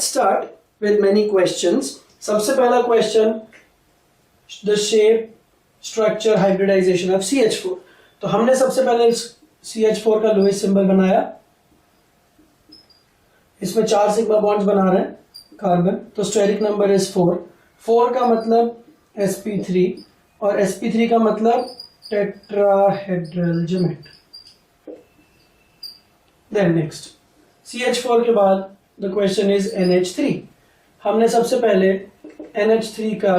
Let's start with many questions. सबसे पहला question, the shape structure hybridisation of CH4। तो हमने सबसे पहले CH4 का लोएस्ट सिंबल बनाया, इसमें 4 सिग्मा बॉन्ड्स बना रहे हैं कार्बन, तो स्टेरिक नंबर इज 4। 4 का मतलब sp3 और sp3 का मतलब tetrahedral geometry. Then next CH4 के बाद द क्वेश्चन इज NH3। हमने सबसे पहले NH3 का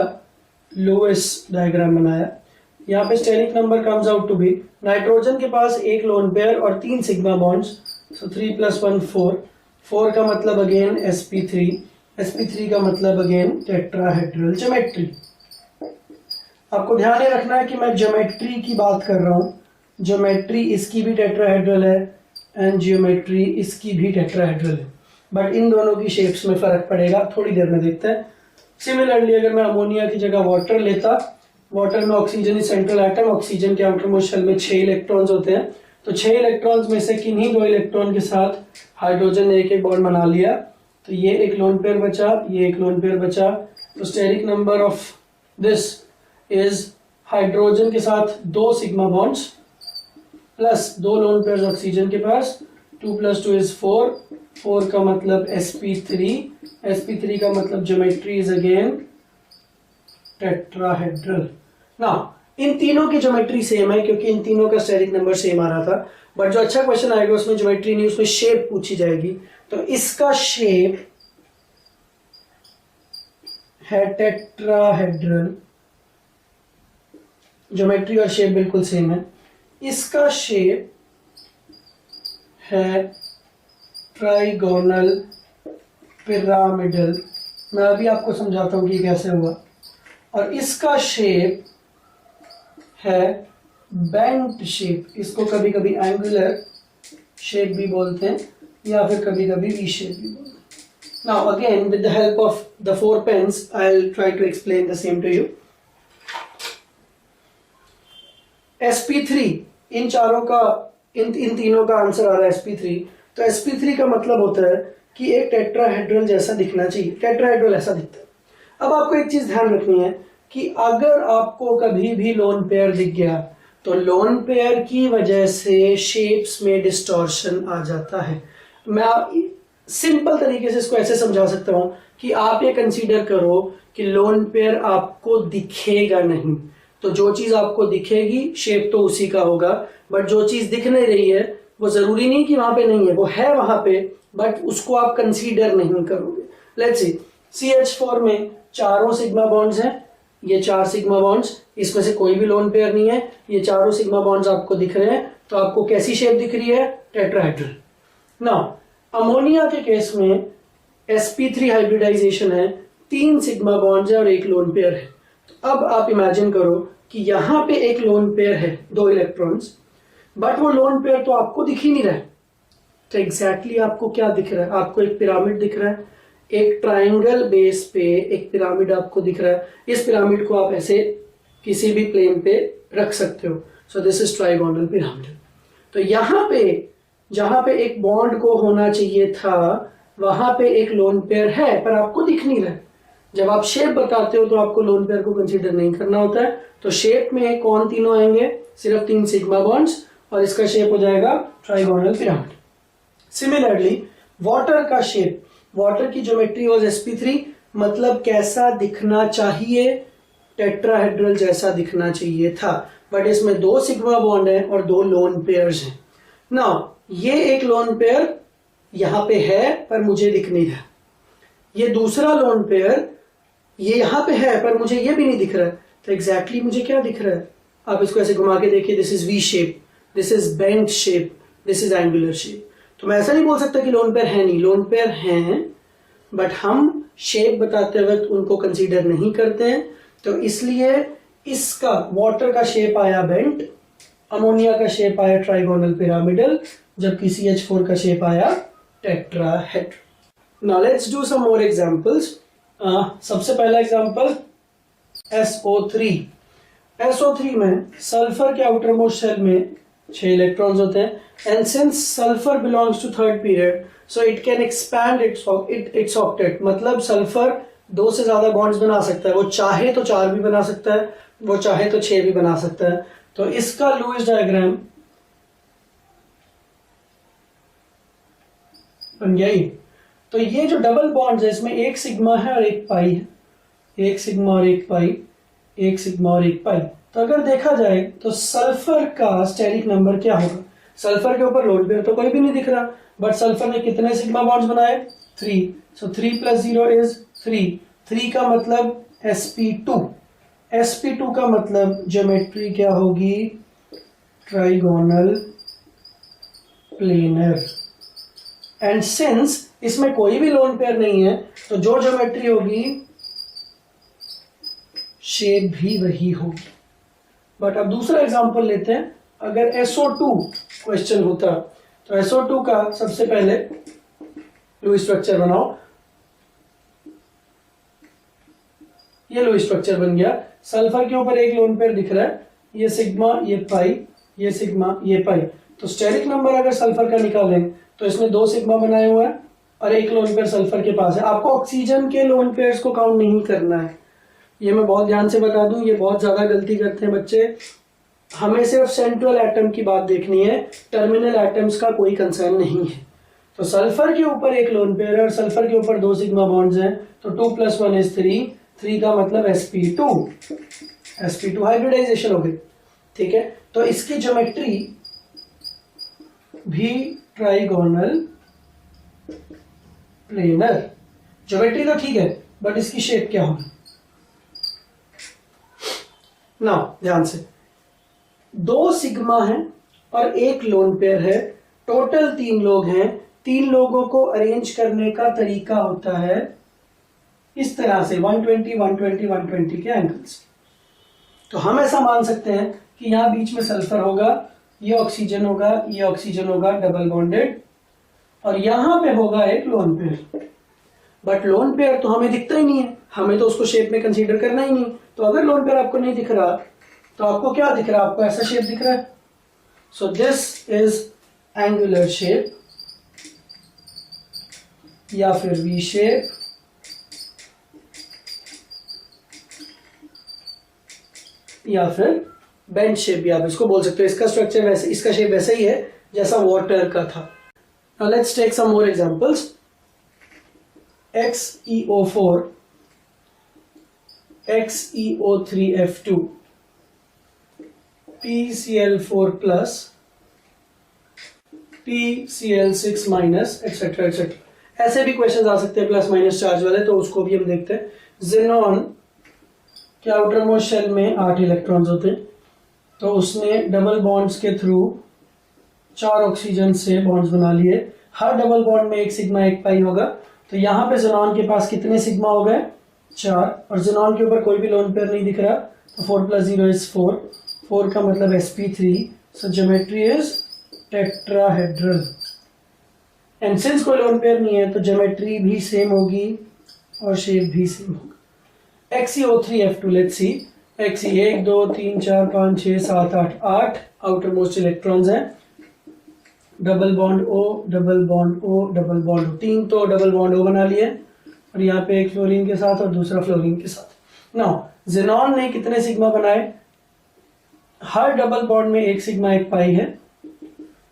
लोएस्ट डायग्राम बनाया। यहाँ पे steric number comes out to be, nitrogen के पास एक लोन पेयर और 3 सिग्मा बॉन्ड्स, सो 3 + 1 4। 4 का मतलब अगेन sp3, sp3 का मतलब अगेन टेट्राहेड्रल ज्योमेट्री। आपको ध्यान रखना है कि मैं ज्योमेट्री की बात कर रहा हूँ। ज्योमेट्री इसकी भी टेट्राहेड्रल है एंड ज्योमेट्री इसकी भी टेट्राहेड्रल है, बट इन दोनों की शेप्स में फर्क पड़ेगा, थोड़ी देर में देखते हैं। सिमिलरली अगर मैं अमोनिया की जगह वाटर लेता, वाटर में oxygen is central atom, oxygen के आउटर मोस्ट शेल में 6 इलेक्ट्रॉन्स होते हैं, तो 6 इलेक्ट्रॉन्स में से किन्हीं 2 इलेक्ट्रॉन के साथ हाइड्रोजन ने एक बॉन्ड बना लिया, तो ये एक लोन पेयर बचा, ये एक लोन पेयर बचा। तो steric number of this is hydrogen के साथ 2 sigma bonds plus 2 lone pairs oxygen के पास, 2 + 2 इज 4। 4 का मतलब sp3, sp3 का मतलब geometry is again tetrahedral. Now in तीनों की ज्योमेट्री सेम है क्योंकि इन तीनों का स्टेरिक नंबर सेम आ रहा था, बट जो अच्छा क्वेश्चन आएगा उसमें ज्योमेट्री नहीं, उसमें शेप पूछी जाएगी। तो इसका शेप है टेट्राहेड्रल, ज्योमेट्री और शेप बिल्कुल सेम है। इसका शेप है ट्राइगोनल पिरामिडल, मैं अभी आपको समझाता हूं कि कैसे हुआ। और इसका शेप है बेंट शेप, इसको कभी कभी एंगुलर शेप भी बोलते हैं या फिर कभी कभी वी शेप भी बोलते हैं। Now again with the help of the 4 pens I will try to explain the same to you. sp3, इन चारों का इन तीनों का आंसर आ रहा है sp3। तो sp3 का मतलब होता है कि एक टेट्राहेड्रल जैसा दिखना चाहिए, टेट्राहेड्रल ऐसा दिखता है। अब आपको एक चीज ध्यान रखनी है कि अगर आपको कभी भी लोन पेयर दिख गया तो लोन पेयर की वजह से शेप्स में डिस्टॉर्शन आ जाता है। मैं सिंपल तरीके से इसको ऐसे समझा सकता हूं कि आप ये कंसीडर करो कि लोन पेयर आपको दिखेगा नहीं, तो जो चीज आपको दिखेगी शेप तो उसी का होगा, बट जो चीज दिख नहीं रही है वो जरूरी नहीं कि वहां पे नहीं है, वो है वहां पे, बट उसको आप कंसीडर नहीं करोगे। लेट्स सी CH4 में चारों सिग्मा बॉन्ड्स हैं, ये 4 सिग्मा बॉन्ड्स, इसमें से कोई भी लोन पेयर नहीं है, ये चारों सिग्मा बॉन्ड्स आपको दिख रहे हैं, तो आपको कैसी शेप दिख रही है? टेट्राहेड्रल। नाउ अमोनिया के केस में sp3 हाइब्रिडाइजेशन है, 3 सिग्मा बॉन्ड्स है और एक लोन पेयर है। तो अब आप इमेजिन करो कि यहां पे एक लोन पेयर है, 2 इलेक्ट्रॉन्स, बट वो लोन पेयर तो आपको दिख ही नहीं रहा है। तो एग्जैक्टली आपको क्या दिख रहा है? आपको एक पिरामिड दिख रहा है, एक ट्राइंगल बेस पे एक पिरामिड आपको दिख रहा है। इस पिरामिड को आप ऐसे किसी भी प्लेन पे रख सकते हो, so this is trigonal pyramid. तो यहाँ पे जहां पे एक बॉन्ड को होना चाहिए था वहां पे एक लोन पेयर है, पर आपको दिख नहीं रहा है। जब आप शेप बताते हो तो आपको लोन पेयर को कंसीडर नहीं करना होता है। तो शेप में कौन तीनों आएंगे? सिर्फ 3 सिग्मा बॉन्ड्स, और इसका शेप हो जाएगा ट्राइगोनल पिरामिड। सिमिलरली वाटर का शेप, वाटर की ज्योमेट्री वाज sp3, मतलब कैसा दिखना चाहिए? टेट्राहेड्रल जैसा दिखना चाहिए था, बट इसमें 2 सिग्मा बॉन्ड है और 2 लोन पेयर्स हैं। नाउ ये एक लोन पेयर यहां पे है पर मुझे दिख नहीं रहा, ये दूसरा लोन पेयर ये यहां पे है पर मुझे ये भी नहीं दिख रहा है। तो एग्जैक्टली मुझे क्या दिख रहा है? आप इसको ऐसे घुमा के देखिए, this is V shape, this is bent shape, this is angular shape. तो मैं ऐसा नहीं बोल सकता कि लोन पेयर है नहीं, लोन पेयर हैं, बट हम शेप बताते वक्त उनको कंसीडर नहीं करते हैं। तो इसलिए इसका वाटर का शेप आया बेंट, अमोनिया का शेप आया ट्राइगोनल पिरामिडल, जबकि CH4 का शेप आया tetrahedral. Now let's do some more examples. सबसे पहला एग्जांपल SO3। SO3 में सल्फर के आउटर मोस्ट शेल में 6 इलेक्ट्रॉन्स होते हैं, and since sulphur belongs to 3rd period, so it can expand its octet, मतलब सल्फर 2 से ज्यादा बॉन्ड्स बना सकता है। वो चाहे तो 4 भी बना सकता है, वो चाहे तो 6 भी बना सकता है। तो इसका लुईस डायग्राम बन गया ये। तो ये जो डबल बॉन्ड्स है इसमें एक सिग्मा है और एक पाई है, एक सिग्मा और एक पाई, एक सिग्मा और एक पाई। तो अगर देखा जाए तो सल्फर का स्टेरिक नंबर क्या होगा? सल्फर के ऊपर लोन पेयर तो कोई भी नहीं दिख रहा, बट सल्फर ने कितने सिग्मा बॉन्ड्स बनाए? 3। सो 3 + 0 इज 3। 3 का मतलब sp2। sp2 का मतलब ज्योमेट्री क्या होगी? Trigonal planar. एंड सिंस इसमें कोई भी लोन पेयर नहीं है तो जो ज्योमेट्री होगी शेप भी वही होगी। बट अब दूसरा एग्जांपल लेते हैं। अगर SO2 क्वेश्चन होता तो SO2 का सबसे पहले लुईस स्ट्रक्चर बनाओ। ये लुईस स्ट्रक्चर बन गया। सल्फर के ऊपर एक लोन पेयर दिख रहा है, ये सिग्मा, ये पाई, ये सिग्मा, ये पाई। तो स्टेरिक नंबर अगर सल्फर का निकालें तो इसने 2 सिग्मा बनाए हुए हैं और एक लोन पेयर सल्फर के पास है। आपको ऑक्सीजन के लोन पेयर्स को काउंट नहीं करना है, ये मैं बहुत ध्यान से बता दूं, ये बहुत ज्यादा गलती करते हैं बच्चे। हमें सिर्फ सेंट्रल एटम की बात देखनी है, टर्मिनल एटम्स का कोई कंसर्न नहीं है। तो सल्फर के ऊपर एक लोन पेयर है और सल्फर के ऊपर 2 सिग्मा बॉन्ड्स हैं, तो 2 + 1 इज 3। 3 का मतलब sp2। sp2 हाइब्रिडाइजेशन हो गई, ठीक है। तो इसकी ज्योमेट्री भी ट्राइगोनल प्लेनर। ज्योमेट्री तो ठीक है, बट इसकी शेप क्या होगी? ना ध्यान से, 2 सिग्मा है और एक लोन पेयर है, टोटल 3 लोग हैं। 3 लोगों को अरेंज करने का तरीका होता है इस तरह से 120 120 120 के एंगल्स। तो हम ऐसा मान सकते हैं कि यहां बीच में सल्फर होगा, ये ऑक्सीजन होगा, ये ऑक्सीजन होगा डबल बॉन्डेड, और यहां पे होगा एक lone pair. But lone pair तो हमें दिखता ही नहीं है, हमें तो उसको शेप में कंसीडर करना ही नहीं। तो अगर लोन पेयर आपको नहीं दिख रहा तो आपको क्या दिख रहा है? आपको ऐसा शेप दिख रहा है। So this is angular shape या फिर वी शेप या फिर बेंच शेप भी आप इसको बोल सकते हो। इसका स्ट्रक्चर वैसे, इसका शेप वैसा ही है जैसा वाटर का था। Now let's take some more examples. XeO4, XeO3F2, PCl4+, PCl6-, etcetera etcetera. ऐसे भी क्वेश्चन आ सकते हैं प्लस माइनस चार्ज वाले, तो उसको भी हम देखते हैं। जेनॉन के आउटर मोस्ट शेल में 8 इलेक्ट्रॉन्स होते हैं, तो उसने डबल बॉन्ड्स के थ्रू 4 ऑक्सीजन से बॉन्ड्स बना लिए। हर डबल बॉन्ड में एक सिग्मा एक पाई होगा। तो यहाँ पे जेनॉन के पास कितने सिग्मा हो गए? 4। और जेनॉन के ऊपर कोई भी लोन पेयर नहीं दिख रहा, तो 4 + 0 इज 4। 4 का मतलब sp3। So geometry is tetrahedral. And since कोई लोन पेयर नहीं है तो ज्योमेट्री भी सेम होगी और शेप भी सेम होगा। XeO3F2, let's see. Xe 1 2 3 4 5 6 7 8 8 outer most electrons हैं। Double bond O, double bond O, double bond O, 3 तो डबल बॉन्ड O बना लिए, और यहाँ पे एक फ्लोरीन के साथ और दूसरा फ्लोरीन के साथ। नाउ जेनॉन ने कितने सिग्मा बनाए? हर डबल बॉन्ड में एक सिग्मा एक पाई है,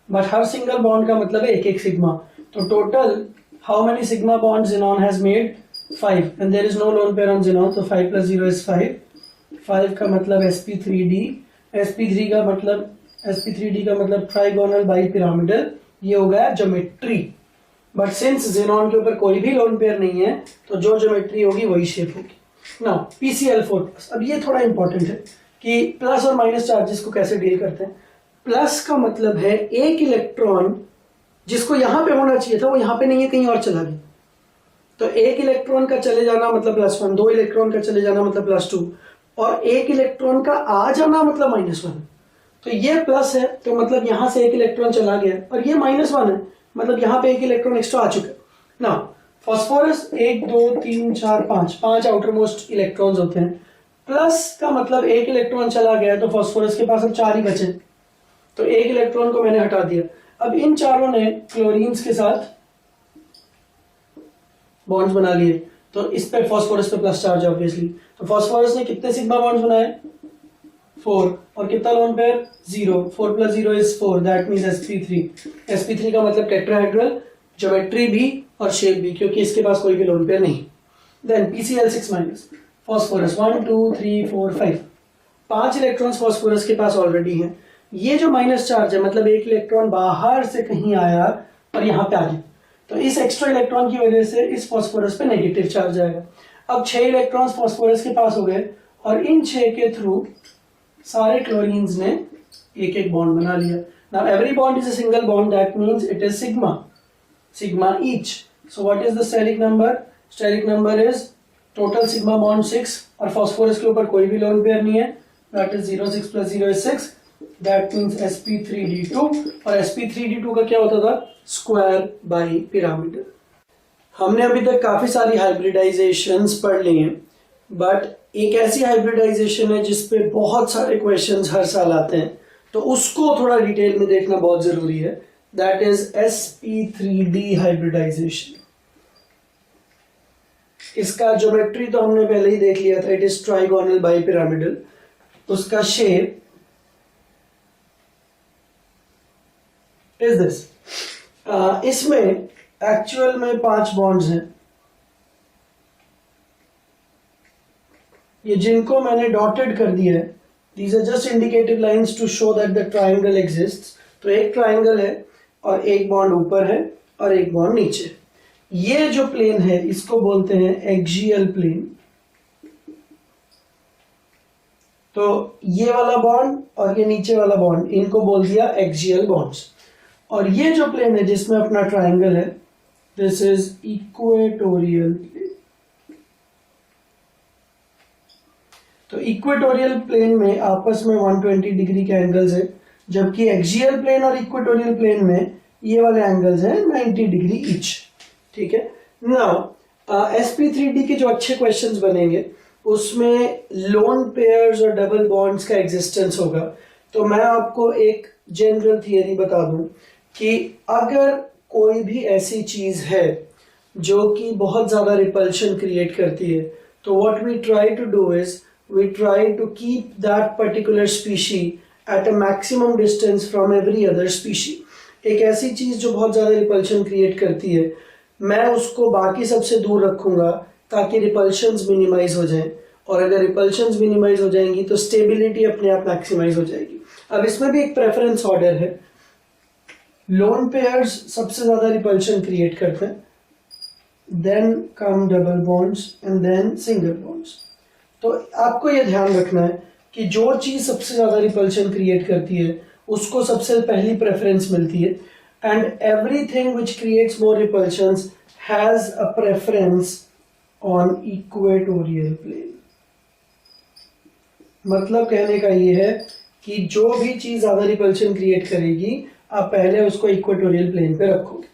बट हर सिंगल बॉन्ड का मतलब है एक एक सिग्मा। तो total how many sigma bond xenon has made? 5, and there is no lone pair on xenon, तो 5 + 0 इज 5। 5 का मतलब sp3d। sp3d का मतलब ट्राइगोनल बाई पिरामिडल। ये हो गया ज्योमेट्री। बट सिंस जेनॉन के ऊपर कोई भी लोन पेयर नहीं है तो जो ज्योमेट्री होगी वही शेप होगी। नाउ PCl4+, अब ये थोड़ा इंपॉर्टेंट है कि प्लस और माइनस चार्जेस को कैसे डील करते हैं। प्लस का मतलब है एक इलेक्ट्रॉन जिसको यहां पे होना चाहिए था वो यहां पे नहीं है, कहीं और चला गया। तो एक इलेक्ट्रॉन का चले जाना मतलब +1, 2 इलेक्ट्रॉन का चले जाना मतलब +2, और एक इलेक्ट्रॉन का आ जाना मतलब -1। तो ये प्लस है तो मतलब यहां से एक इलेक्ट्रॉन चला गया, और ये -1 है मतलब यहां पे एक इलेक्ट्रॉन एक्स्ट्रा आ चुका है ना। फास्फोरस 1 2 3 4 5 आउटर मोस्ट इलेक्ट्रॉन्स होते हैं। प्लस का मतलब एक इलेक्ट्रॉन चला गया, तो फास्फोरस के पास अब 4 ही बचे, तो एक इलेक्ट्रॉन को मैंने हटा दिया। अब इन चारों ने क्लोरीन्स के साथ बॉन्ड्स बना लिए, तो इस पे फॉस्फोरस पे प्लस चार्ज है ऑब्वियसली, तो फॉस्फोरस ने कितने सिग्मा बॉन्ड्स बनाए 4, और कितना lone pair 0, 4 + 0 is 4, that means sp3। sp3 का मतलब टेट्राहेड्रल, ज्योमेट्री भी और शेप भी, क्योंकि इसके पास कोई भी लोन पेयर नहीं। Then PCl6 minus phosphorus 1 2 3 4 5, 5 electrons phosphorus के पास ऑलरेडी हैं। ये जो माइनस चार्ज है मतलब एक इलेक्ट्रॉन बाहर से कहीं आया और यहाँ पे आ गया, तो इस एक्स्ट्रा इलेक्ट्रॉन की वजह से इस फॉस्फोरस पे नेगेटिव चार्ज आएगा। अब 6 इलेक्ट्रॉन्स फॉस्फोरस के पास हो गए और इन 6 के थ्रू सारे क्लोरीन्स ने एक एक बॉन्ड बना लिया। Now every bond is a single bond, that means it is sigma each. So what is the steric number? Steric number is total sigma bond 6, और फॉस्फोरस के ऊपर कोई भी लोन पेयर नहीं है, that is 0 6 + 0 is 6, that means sp3d2। और sp3d2 का क्या होता था? Square bi pyramidal. हमने अभी तक काफी सारी हाइब्रिडाइजेशंस पढ़ ली हैं, बट एक ऐसी हाइब्रिडाइजेशन है जिसपे बहुत सारे क्वेश्चंस हर साल आते हैं, तो उसको थोड़ा डिटेल में देखना बहुत जरूरी है, दैट इज sp3d हाइब्रिडाइजेशन। इसका ज्योमेट्री तो हमने पहले ही देख लिया था, it is trigonal bi pyramidal. उसका शेप इज दिस। इसमें एक्चुअल में 5 बॉन्ड्स हैं, ये जिनको मैंने डॉटेड कर दिया है, these are just indicative lines to show that the triangle exists. तो एक ट्राइंगल है और एक बॉन्ड ऊपर है और एक बॉन्ड नीचे। ये जो प्लेन है इसको बोलते हैं एक्सियल प्लेन। तो ये वाला बॉन्ड और ये नीचे वाला बॉन्ड, इनको बोल दिया एक्सियल बॉन्ड्स। और ये जो प्लेन है जिसमें अपना ट्राइंगल है, दिस इज इक्वेटोरियल प्लेन। तो इक्वेटोरियल प्लेन में आपस में 120 डिग्री के एंगल्स है, जबकि एक्सियल प्लेन और इक्वेटोरियल प्लेन में ये वाले एंगल्स हैं 90 डिग्री ईच। ठीक है। नाउ sp3d के जो अच्छे क्वेश्चंस बनेंगे उसमें लोन पेयर्स और डबल बॉन्ड्स का एग्जिस्टेंस होगा। तो मैं आपको एक जनरल थियरी बता दूं कि अगर कोई भी ऐसी चीज है जो कि बहुत ज्यादा रिपल्शन क्रिएट करती है, तो what we try to do is we try to keep that particular species at a maximum distance from every other species। एक ऐसी चीज जो बहुत ज्यादा रिपल्शन क्रिएट करती है, मैं उसको बाकी सबसे दूर रखूंगा ताकि रिपल्शंस मिनिमाइज हो जाएं, और अगर रिपल्शंस मिनिमाइज हो जाएंगी तो स्टेबिलिटी अपने आप मैक्सिमाइज हो जाएगी। अब इसमें भी एक प्रेफरेंस ऑर्डर है, लोन पेयर्स सबसे ज्यादा रिपल्शन क्रिएट करते हैं, then come double bonds and then single bonds. तो आपको यह ध्यान रखना है कि जो चीज सबसे ज्यादा रिपल्शन क्रिएट करती है उसको सबसे पहली प्रेफरेंस मिलती है, and everything which creates more repulsions has a preference on equatorial plane. मतलब कहने का ये है कि जो भी चीज ज्यादा रिपल्शन क्रिएट करेगी आप पहले उसको इक्वेटोरियल प्लेन पे रखोगे।